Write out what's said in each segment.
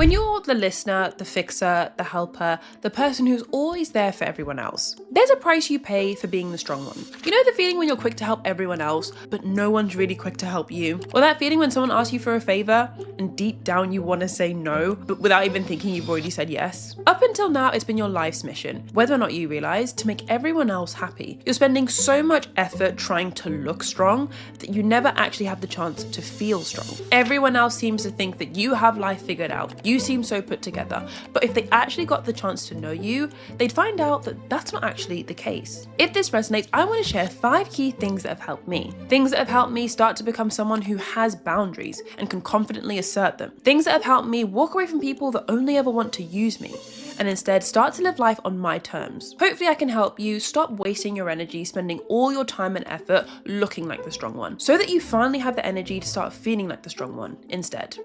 When you're the listener, the fixer, the helper, the person who's always there for everyone else, there's a price you pay for being the strong one. You know the feeling when you're quick to help everyone else, but no one's really quick to help you? Or that feeling when someone asks you for a favor and deep down you want to say no, but without even thinking you've already said yes? Up until now, it's been your life's mission, whether or not you realize, to make everyone else happy. You're spending so much effort trying to look strong that you never actually have the chance to feel strong. Everyone else seems to think that you have life figured out. You seem so put together, but if they actually got the chance to know you, they'd find out that that's not actually the case. If this resonates, I want to share 5 key things that have helped me. Things that have helped me start to become someone who has boundaries and can confidently assert them. Things that have helped me walk away from people that only ever want to use me and instead start to live life on my terms. Hopefully I can help you stop wasting your energy spending all your time and effort looking like the strong one, so that you finally have the energy to start feeling like the strong one instead.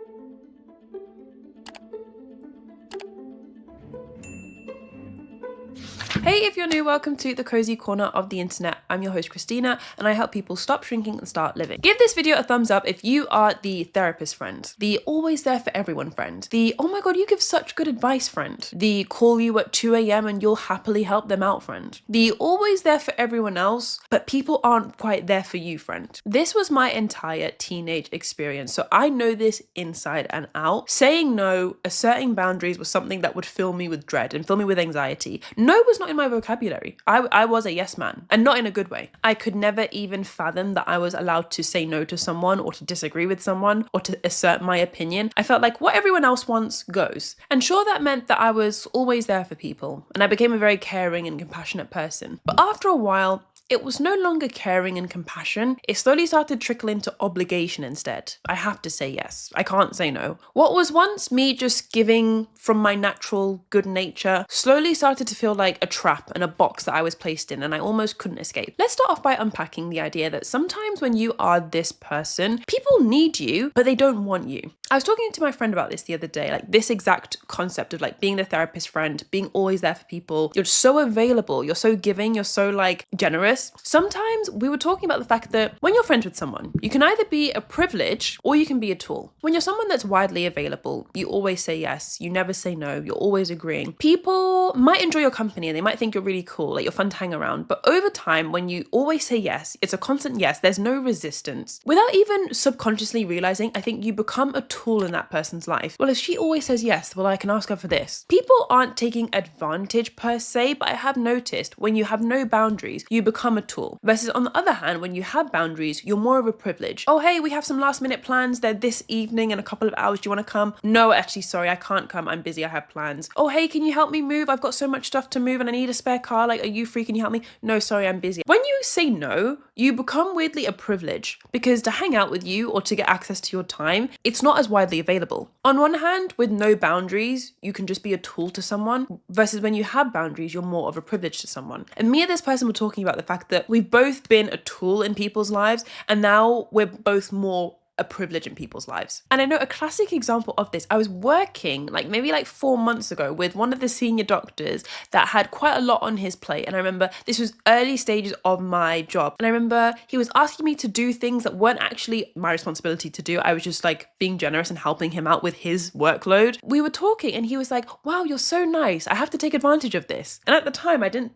Hey, if you're new, welcome to the cozy corner of the internet. I'm your host Christina, and I help people stop shrinking and start living. Give this video a thumbs up if you are the therapist friend, the always there for everyone friend, the oh my god you give such good advice friend, the call you at 2 a.m. and you'll happily help them out friend, the always there for everyone else but people aren't quite there for you friend. This was my entire teenage experience, so I know this inside and out. Saying no, asserting boundaries was something that would fill me with dread and fill me with anxiety. No was not in my vocabulary. I was a yes man, and not in a good way. I could never even fathom that I was allowed to say no to someone or to disagree with someone or to assert my opinion. I felt like what everyone else wants goes. And sure, that meant that I was always there for people, and I became a very caring and compassionate person. But after a while, it was no longer caring and compassion. It slowly started to trickle into obligation instead. I have to say yes. I can't say no. What was once me just giving from my natural good nature slowly started to feel like a trap and a box that I was placed in, and I almost couldn't escape. Let's start off by unpacking the idea that sometimes when you are this person, people need you, but they don't want you. I was talking to my friend about this the other day, like this exact concept of like being the therapist friend, being always there for people. You're so available, you're so giving, you're so like generous. Sometimes we were talking about the fact that when you're friends with someone, you can either be a privilege or you can be a tool. When you're someone that's widely available, you always say yes, you never say no, you're always agreeing. People might enjoy your company and they might think you're really cool, like you're fun to hang around. But over time, when you always say yes, it's a constant yes, there's no resistance. Without even subconsciously realizing, I think you become a tool in that person's life. Well, if she always says yes, well, I can ask her for this. People aren't taking advantage per se, but I have noticed when you have no boundaries, you become a tool. Versus on the other hand, when you have boundaries, you're more of a privilege. Oh, hey, we have some last minute plans. They're this evening in a couple of hours. Do you want to come? No, actually, sorry, I can't come. I'm busy. I have plans. Oh, hey, can you help me move? I've got so much stuff to move and I need a spare car. Like, are you free? Can you help me? No, sorry, I'm busy. When you say no, you become weirdly a privilege because to hang out with you or to get access to your time, it's not as widely available. On one hand, with no boundaries, you can just be a tool to someone, versus when you have boundaries, you're more of a privilege to someone. And me and this person were talking about the fact that we've both been a tool in people's lives, and now we're both more a privilege in people's lives. And I know a classic example of this, I was working maybe 4 months ago with one of the senior doctors that had quite a lot on his plate. And I remember this was early stages of my job. And I remember he was asking me to do things that weren't actually my responsibility to do. I was just being generous and helping him out with his workload. We were talking and he was like, wow, you're so nice. I have to take advantage of this. And at the time I didn't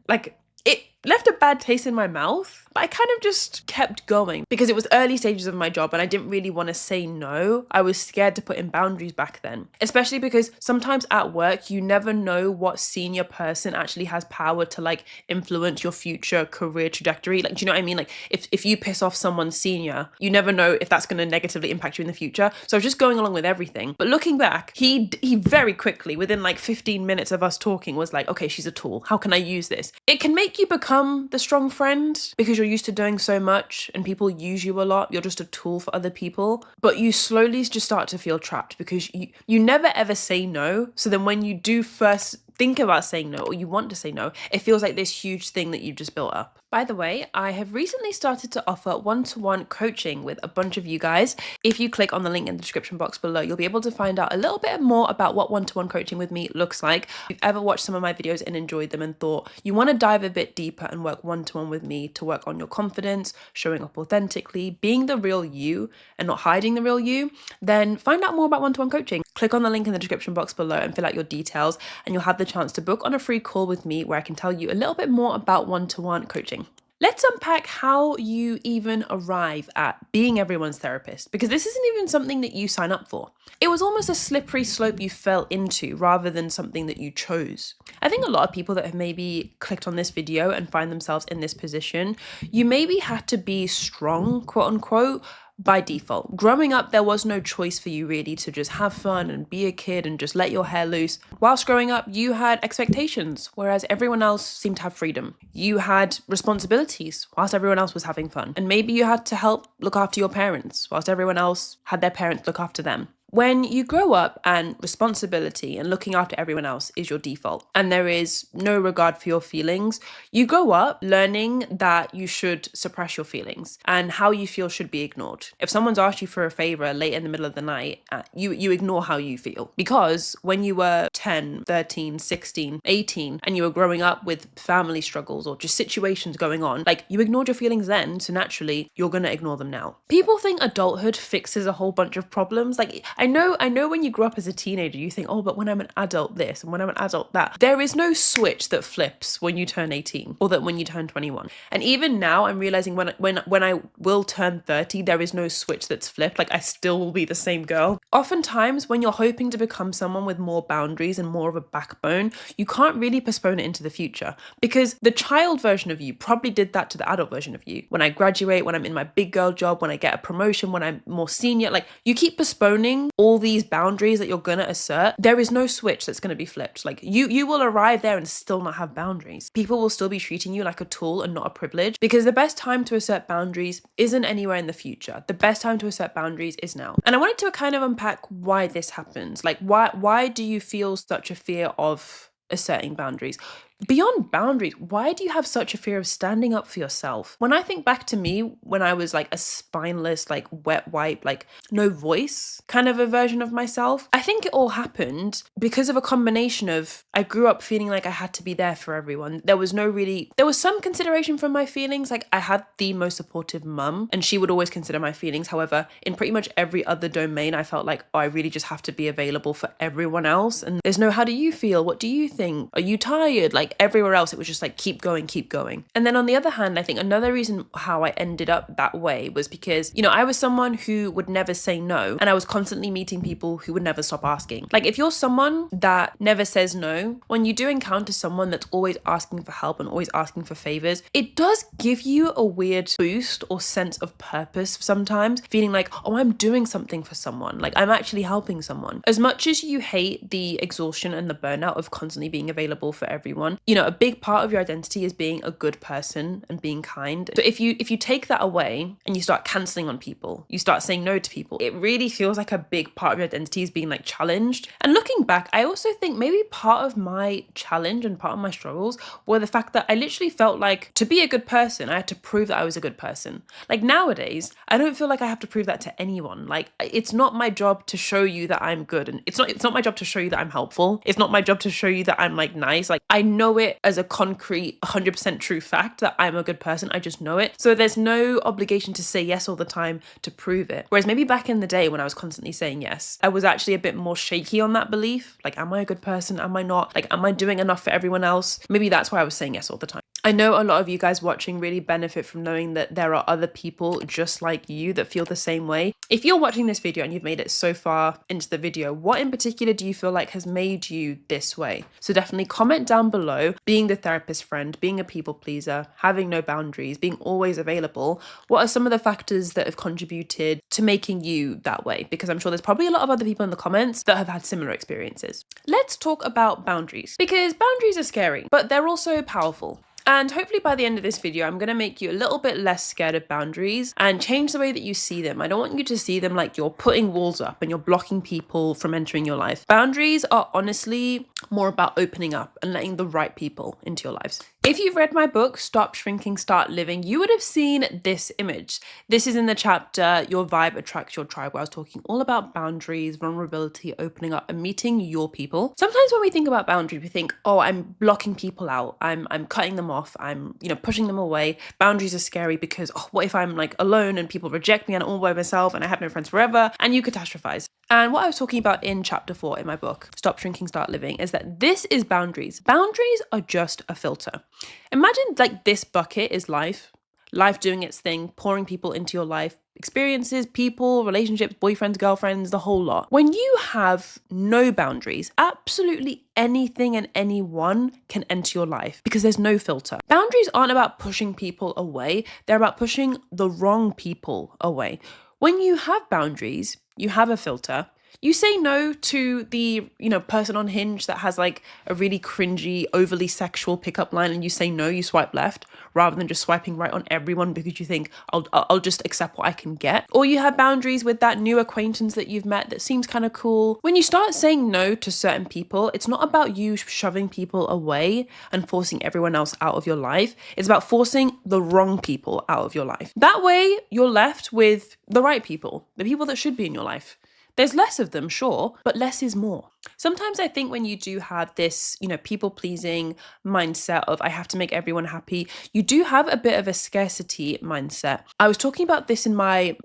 it left a bad taste in my mouth, but I kind of just kept going because it was early stages of my job and I didn't really want to say no. I was scared to put in boundaries back then, especially because sometimes at work, you never know what senior person actually has power to influence your future career trajectory. Do you know what I mean? If you piss off someone senior, you never know if that's going to negatively impact you in the future. So I was just going along with everything. But looking back, he very quickly, within 15 minutes of us talking, was like, okay, she's a tool. How can I use this? It can make you become the strong friend because you're used to doing so much and people use you a lot. You're just a tool for other people, but you slowly just start to feel trapped because you never ever say no. So then when you do first think about saying no or you want to say no, it feels like this huge thing that you've just built up. By the way, I have recently started to offer one-to-one coaching with a bunch of you guys. If you click on the link in the description box below, you'll be able to find out a little bit more about what one-to-one coaching with me looks like. If you've ever watched some of my videos and enjoyed them and thought you want to dive a bit deeper and work one-to-one with me to work on your confidence, showing up authentically, being the real you and not hiding the real you, then find out more about one-to-one coaching. Click on the link in the description box below and fill out your details, and you'll have the chance to book on a free call with me where I can tell you a little bit more about one-to-one coaching. Let's unpack how you even arrive at being everyone's therapist, because this isn't even something that you sign up for. It was almost a slippery slope you fell into rather than something that you chose. I think a lot of people that have maybe clicked on this video and find themselves in this position, you maybe had to be strong, quote unquote, by default. Growing up, there was no choice for you really to just have fun and be a kid and just let your hair loose. Whilst growing up, you had expectations, whereas everyone else seemed to have freedom. You had responsibilities, whilst everyone else was having fun. And maybe you had to help look after your parents, whilst everyone else had their parents look after them. When you grow up and responsibility and looking after everyone else is your default, and there is no regard for your feelings, you grow up learning that you should suppress your feelings and how you feel should be ignored. If someone's asked you for a favor late in the middle of the night, you ignore how you feel. Because when you were 10, 13, 16, 18, and you were growing up with family struggles or just situations going on, like you ignored your feelings then, so naturally you're gonna ignore them now. People think adulthood fixes a whole bunch of problems. Like I know when you grow up as a teenager, you think, oh, but when I'm an adult this and when I'm an adult that. There is no switch that flips when you turn 18 or that when you turn 21. And even now I'm realizing when I will turn 30, there is no switch that's flipped. Like I still will be the same girl. Oftentimes when you're hoping to become someone with more boundaries and more of a backbone, you can't really postpone it into the future, because the child version of you probably did that to the adult version of you. When I graduate, when I'm in my big girl job, when I get a promotion, when I'm more senior, like you keep postponing all these boundaries that you're gonna assert. There is no switch that's gonna be flipped. Like you will arrive there and still not have boundaries. People will still be treating you like a tool and not a privilege, because the best time to assert boundaries isn't anywhere in the future. The best time to assert boundaries is now. And I wanted to kind of unpack why this happens. Like why do you feel such a fear of asserting boundaries? Beyond boundaries, why do you have such a fear of standing up for yourself? When I think back to me when I was like a spineless, like wet wipe, like no voice kind of a version of myself, I think it all happened because of a combination of I grew up feeling like I had to be there for everyone. There was some consideration for my feelings. Like I had the most supportive mum and she would always consider my feelings. However, in pretty much every other domain, I felt like, oh, I really just have to be available for everyone else. And there's no, how do you feel? What do you think? Are you tired? Like everywhere else, it was just like, keep going, keep going. And then on the other hand, I think another reason how I ended up that way was because, I was someone who would never say no. And I was constantly meeting people who would never stop asking. Like if you're someone that never says no, when you do encounter someone that's always asking for help and always asking for favors, it does give you a weird boost or sense of purpose sometimes, feeling like, oh, I'm doing something for someone. Like I'm actually helping someone. As much as you hate the exhaustion and the burnout of constantly being available for everyone, a big part of your identity is being a good person and being kind. So if you take that away and you start canceling on people, you start saying no to people, it really feels like a big part of your identity is being like challenged. And looking back, I also think maybe part of my challenge and part of my struggles were the fact that I literally felt like to be a good person, I had to prove that I was a good person. Like nowadays, I don't feel like I have to prove that to anyone. Like it's not my job to show you that I'm good, and it's not my job to show you that I'm helpful. It's not my job to show you that I'm like nice. Like I know it as a concrete 100% true fact that I'm a good person. I just know it. So there's no obligation to say yes all the time to prove it. Whereas maybe back in the day when I was constantly saying yes, I was actually a bit more shaky on that belief. Like, am I a good person? Am I not? Like, am I doing enough for everyone else? Maybe that's why I was saying yes all the time. I know a lot of you guys watching really benefit from knowing that there are other people just like you that feel the same way. If you're watching this video and you've made it so far into the video, what in particular do you feel like has made you this way? So definitely comment down below. Being the therapist friend, being a people pleaser, having no boundaries, being always available, what are some of the factors that have contributed to making you that way? Because I'm sure there's probably a lot of other people in the comments that have had similar experiences. Let's talk about boundaries, because boundaries are scary, but they're also powerful. And hopefully by the end of this video, I'm going to make you a little bit less scared of boundaries and change the way that you see them. I don't want you to see them like you're putting walls up and you're blocking people from entering your life. Boundaries are honestly more about opening up and letting the right people into your lives. If you've read my book, Stop Shrinking, Start Living, you would have seen this image. This is in the chapter, Your Vibe Attracts Your Tribe, where I was talking all about boundaries, vulnerability, opening up and meeting your people. Sometimes when we think about boundaries, we think, oh, I'm blocking people out. I'm cutting them off. I'm, pushing them away. Boundaries are scary because, oh, what if I'm like alone and people reject me and I'm all by myself and I have no friends forever, and you catastrophize. And what I was talking about in chapter 4 in my book, Stop Shrinking, Start Living, is that this is boundaries. Boundaries are just a filter. Imagine like this bucket is life doing its thing, pouring people into your life, experiences, people, relationships, boyfriends, girlfriends, the whole lot. When you have no boundaries, absolutely anything and anyone can enter your life because there's no filter. Boundaries aren't about pushing people away. They're about pushing the wrong people away. When you have boundaries, you have a filter. You say no to the, person on Hinge that has like a really cringy, overly sexual pickup line, and you say no, you swipe left rather than just swiping right on everyone because you think I'll just accept what I can get. Or you have boundaries with that new acquaintance that you've met that seems kind of cool. When you start saying no to certain people, it's not about you shoving people away and forcing everyone else out of your life. It's about forcing the wrong people out of your life. That way, you're left with the right people, the people that should be in your life. There's less of them, sure, but less is more. Sometimes I think when you do have this, people-pleasing mindset of I have to make everyone happy, you do have a bit of a scarcity mindset. I was talking about this in my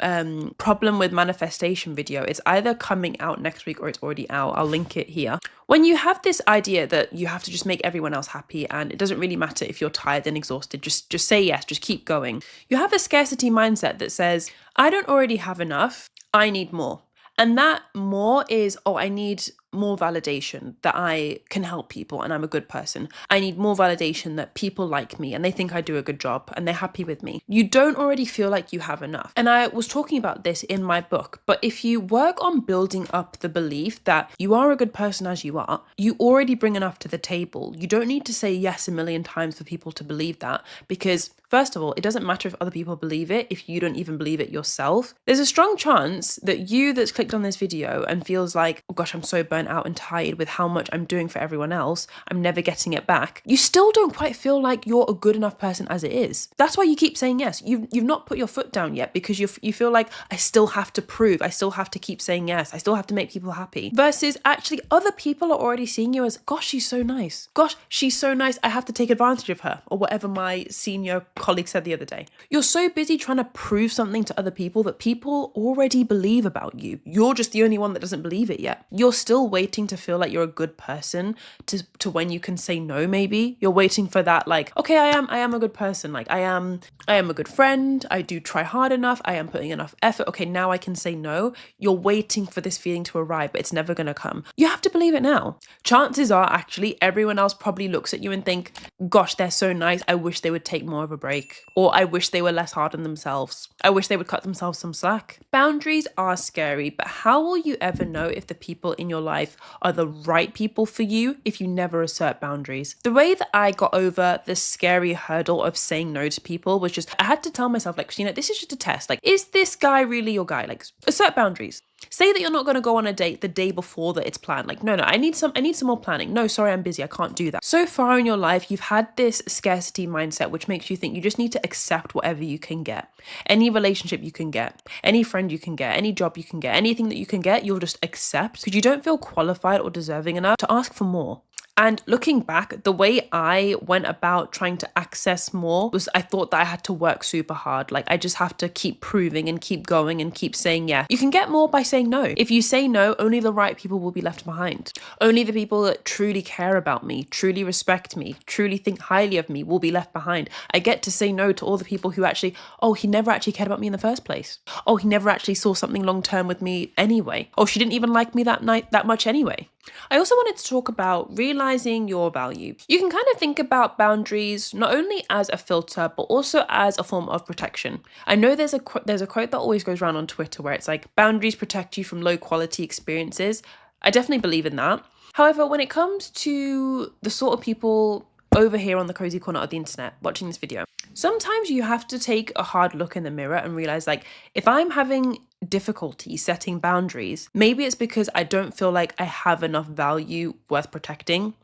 problem with manifestation video. It's either coming out next week or it's already out. I'll link it here. When you have this idea that you have to just make everyone else happy and it doesn't really matter if you're tired and exhausted, just say yes, just keep going. You have a scarcity mindset that says, I don't already have enough, I need more. And that more is, I need more validation that I can help people and I'm a good person. I need more validation that people like me and they think I do a good job and they're happy with me. You don't already feel like you have enough. And I was talking about this in my book, but if you work on building up the belief that you are a good person as you are, you already bring enough to the table. You don't need to say yes a million times for people to believe that, because first of all, it doesn't matter if other people believe it if you don't even believe it yourself. There's a strong chance that you that's clicked on this video and feels like, oh gosh, I'm so burnt out and tired with how much I'm doing for everyone else, I'm never getting it back. You still don't quite feel like you're a good enough person as it is. That's why you keep saying yes. You've not put your foot down yet because you feel like I still have to prove, I still have to keep saying yes, I still have to make people happy. Versus actually other people are already seeing you as, gosh, she's so nice. Gosh, she's so nice, I have to take advantage of her, or whatever my senior colleague said the other day. You're so busy trying to prove something to other people that people already believe about you. You're just the only one that doesn't believe it yet. You're still waiting to feel like you're a good person to when you can say no. Maybe you're waiting for that, like, okay, I am a good person, like I am a good friend, I do try hard enough, I am putting enough effort, okay, now I can say no. You're waiting for this feeling to arrive, but it's never gonna come. You have to believe it now. Chances are actually everyone else probably looks at you and think, gosh, they're so nice, I wish they would take more of a break, or I wish they were less hard on themselves, I wish they would cut themselves some slack. Boundaries are scary, but how will you ever know if the people in your life are the right people for you if you never assert boundaries? The way that I got over the scary hurdle of saying no to people was just, I had to tell myself, like, Christina, this is just a test. Like, is this guy really your guy? Like, assert boundaries. Say that you're not going to go on a date the day before that it's planned. Like, no, I need some more planning. No, sorry, I'm busy, I can't do that. So far in your life, you've had this scarcity mindset, which makes you think you just need to accept whatever you can get. Any relationship you can get, any friend you can get, any job you can get, anything that you can get, you'll just accept because you don't feel qualified or deserving enough to ask for more. And looking back, the way I went about trying to access more was I thought that I had to work super hard. Like, I just have to keep proving and keep going and keep saying yes. You can get more by saying no. If you say no, only the right people will be left behind. Only the people that truly care about me, truly respect me, truly think highly of me will be left behind. I get to say no to all the people who actually, oh, he never actually cared about me in the first place. Oh, he never actually saw something long-term with me anyway. Oh, she didn't even like me that much anyway. I also wanted to talk about realizing your value. You can kind of think about boundaries not only as a filter, but also as a form of protection. I know there's a quote that always goes around on Twitter where it's like, boundaries protect you from low quality experiences. I definitely believe in that. However, when it comes to the sort of people over here on the cozy corner of the internet watching this video, sometimes you have to take a hard look in the mirror and realize, like, if I'm having difficulty setting boundaries, maybe it's because I don't feel like I have enough value worth protecting.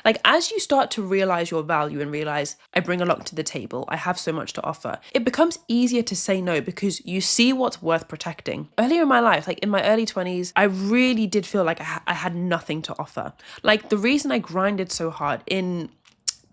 Like, as you start to realize your value and realize I bring a lot to the table, I have so much to offer, it becomes easier to say no because you see what's worth protecting. Earlier in my life, like in my early 20s, I really did feel like I had nothing to offer. Like, the reason I grinded so hard in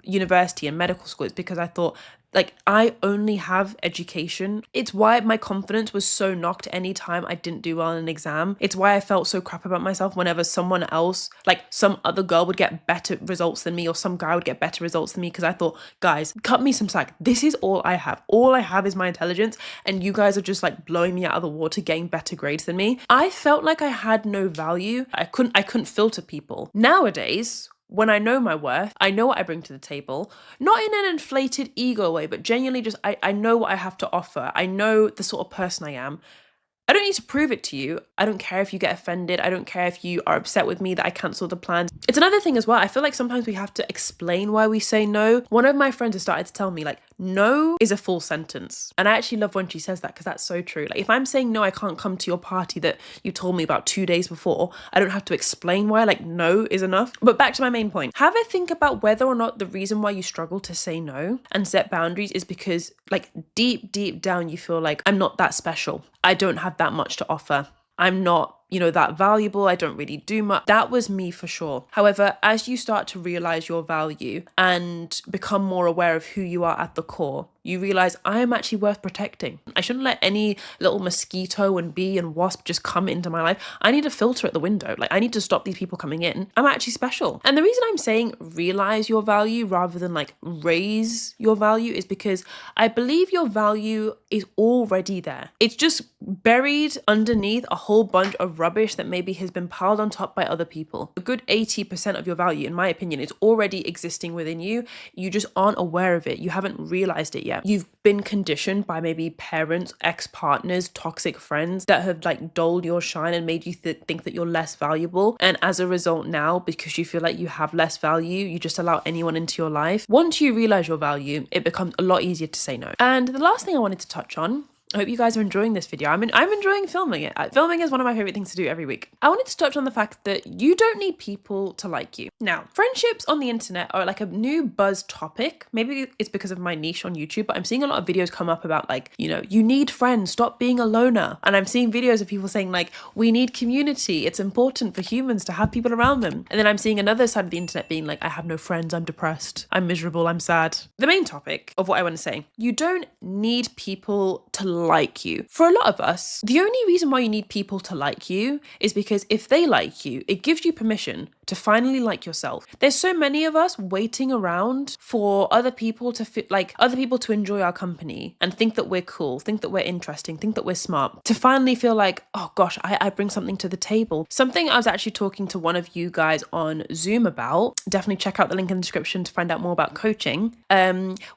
university and medical school is because I thought, like, I only have education. It's why my confidence was so knocked anytime I didn't do well in an exam. It's why I felt so crap about myself whenever someone else, like some other girl would get better results than me or some guy would get better results than me, because I thought, guys, cut me some slack. This is all I have. All I have is my intelligence, and you guys are just like blowing me out of the water, getting better grades than me. I felt like I had no value. I couldn't filter people. Nowadays, when I know my worth, I know what I bring to the table, not in an inflated ego way, but genuinely just I know what I have to offer. I know the sort of person I am. I don't need to prove it to you. I don't care if you get offended. I don't care if you are upset with me that I cancelled the plans. It's another thing as well. I feel like sometimes we have to explain why we say no. One of my friends has started to tell me, like, no is a full sentence. And I actually love when she says that, because that's so true. Like, if I'm saying no, I can't come to your party that you told me about 2 days before, I don't have to explain why. Like, no is enough. But back to my main point. Have a think about whether or not the reason why you struggle to say no and set boundaries is because, like, deep down you feel like, I'm not that special. I don't have that much to offer. I'm not, that valuable. I don't really do much. That was me for sure. However, as you start to realize your value and become more aware of who you are at the core, you realize I am actually worth protecting. I shouldn't let any little mosquito and bee and wasp just come into my life. I need a filter at the window. Like, I need to stop these people coming in. I'm actually special. And the reason I'm saying realize your value rather than like raise your value is because I believe your value is already there. It's just buried underneath a whole bunch of rubbish that maybe has been piled on top by other people. A good 80% of your value, in my opinion, is already existing within you. You just aren't aware of it. You haven't realized it yet. You've been conditioned by maybe parents, ex-partners, toxic friends that have like dulled your shine and made you think that you're less valuable. And as a result now, because you feel like you have less value, you just allow anyone into your life. Once you realize your value, it becomes a lot easier to say no. And the last thing I wanted to touch on, I hope you guys are enjoying this video. I'm enjoying filming it. Filming is one of my favorite things to do every week. I wanted to touch on the fact that you don't need people to like you. Now, friendships on the internet are like a new buzz topic. Maybe it's because of my niche on YouTube, but I'm seeing a lot of videos come up about like, you need friends, stop being a loner. And I'm seeing videos of people saying like, we need community. It's important for humans to have people around them. And then I'm seeing another side of the internet being like, I have no friends, I'm depressed, I'm miserable, I'm sad. The main topic of what I want to say, you don't need people to like you. For a lot of us, the only reason why you need people to like you is because if they like you, it gives you permission to finally like yourself. There's so many of us waiting around for other people to enjoy our company and think that we're cool, think that we're interesting, think that we're smart, to finally feel like, oh gosh, I bring something to the table. Something I was actually talking to one of you guys on Zoom about, definitely check out the link in the description to find out more about coaching,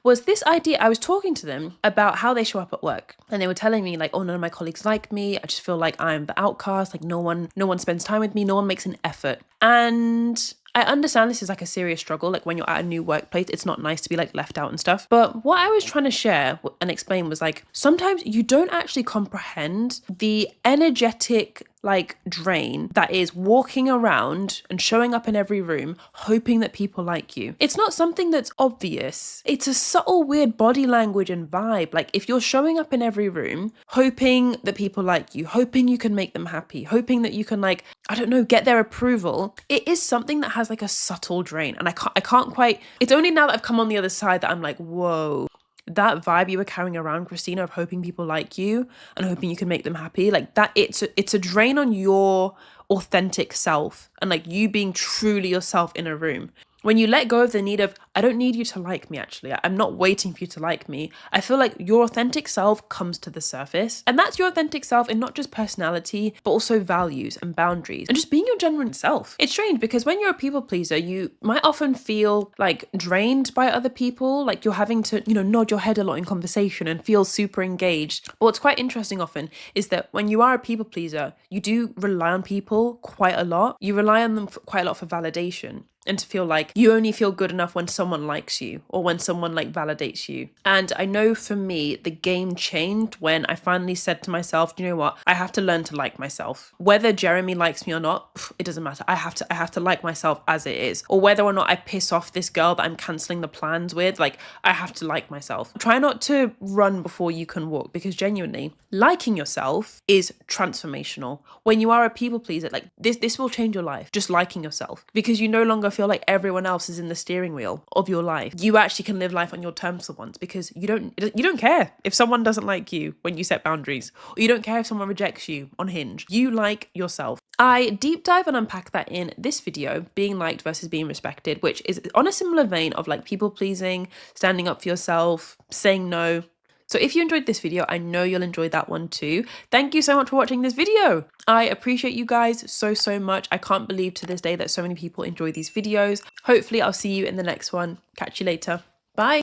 was this idea. I was talking to them about how they show up at work, and they were telling me like, oh, none of my colleagues like me. I just feel like I'm the outcast. Like no one spends time with me. No one makes an effort. And I understand this is like a serious struggle. Like when you're at a new workplace, it's not nice to be like left out and stuff. But what I was trying to share and explain was like, sometimes you don't actually comprehend the energetic like drain that is walking around and showing up in every room, hoping that people like you. It's not something that's obvious. It's a subtle, weird body language and vibe. Like if you're showing up in every room, hoping that people like you, hoping you can make them happy, hoping that you can like, I don't know, get their approval. It is something that has like a subtle drain. And I can't quite, it's only now that I've come on the other side that I'm like, whoa. That vibe you were carrying around, Christina, of hoping people like you and hoping you can make them happy, like that, it's a drain on your authentic self and like you being truly yourself in a room. When you let go of the need of, I don't need you to like me, actually. I'm not waiting for you to like me. I feel like your authentic self comes to the surface. And that's your authentic self in not just personality, but also values and boundaries and just being your genuine self. It's strange because when you're a people pleaser, you might often feel like drained by other people. Like you're having to, nod your head a lot in conversation and feel super engaged. But what's quite interesting often is that when you are a people pleaser, you do rely on people quite a lot. You rely on them quite a lot for validation. and to feel like you only feel good enough when someone likes you or when someone like validates you. And I know for me, the game changed when I finally said to myself, you know what, I have to learn to like myself. Whether Jeremy likes me or not, it doesn't matter. I have to like myself as it is. Or whether or not I piss off this girl that I'm cancelling the plans with, like I have to like myself. Try not to run before you can walk, because genuinely liking yourself is transformational. When you are a people pleaser, like this will change your life, just liking yourself, because you no longer feel like everyone else is in the steering wheel of your life. You actually can live life on your terms for once, because you don't care if someone doesn't like you when you set boundaries, or you don't care if someone rejects you on Hinge. You like yourself. I deep dive and unpack that in this video, being liked versus being respected, which is on a similar vein of like people pleasing, standing up for yourself, saying no. So if you enjoyed this video, I know you'll enjoy that one too. Thank you so much for watching this video. I appreciate you guys so much. I can't believe to this day that so many people enjoy these videos. Hopefully I'll see you in the next one. Catch you later. Bye.